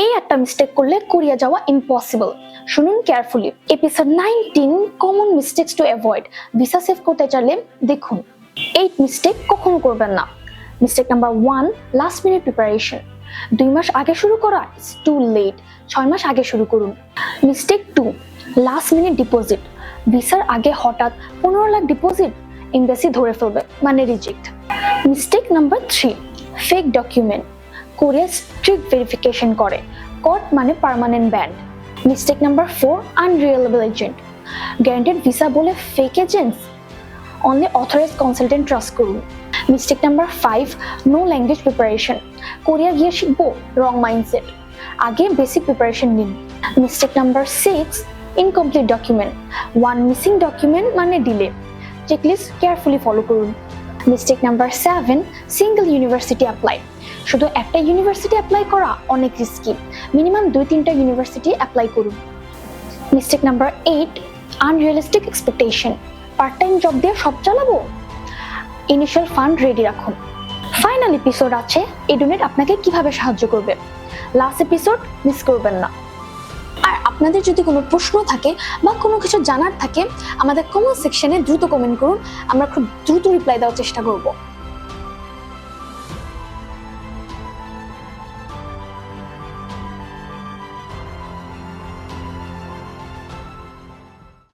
এই একটা মিস্টেক করলে কোরিয়া যাওয়া ইম্পসিবল। শুনুন carefully. Episode 19 common mistakes to avoid. Visa save করতে চাইলে দেখুন। 8 মিস্টেক কখনো করবেন না। Mistake number 1, last minute preparation. 2 মাস আগে শুরু করা ইটস টু লেট। 6 মাস আগে শুরু করুন। Mistake 2, last minute deposit. ভিসার আগে হঠাৎ 15 লাখ ডিপোজিট, এমবাসি ধরে ফেলবে, মানে reject. Mistake number 3, fake document. Korea strict verification করে, কট মানে permanent banned. Mistake number 4, unreliable agent. Guaranteed visa বলে fake agents. Only authorised consultant trust করুন। Mistake number 5, no language preparation. Korea গিয়ে শিখবো, wrong mindset. আগে basic preparation নিন। Mistake number 6, incomplete document. 1 missing document মানে delay. Checklist carefully follow করুন। Mistake number 7, single university apply. শুধু একটা university apply করা অনেক রিস্কি। মিনিমাম 2-3টা ইউনিভার্সিটি অ্যাপ্লাই করুন। Mistake number 8, unrealistic expectation. Part time job দিয়ে সব চালাবো? ইনিশিয়াল ফান্ড রেডি রাখুন। ফাইনাল এপিসোড আছে এডুনেট আপনাকে কিভাবে সাহায্য করবে। লাস্ট এপিসোড মিস করবেন না। আর আপনাদের যদি কোনো প্রশ্ন থাকে বা কোনো কিছু জানার থাকে, আমাদের কমেন্ট সেকশনে দ্রুত কমেন্ট করুন। আমরা খুব দ্রুত রিপ্লাই দেওয়ার চেষ্টা করব।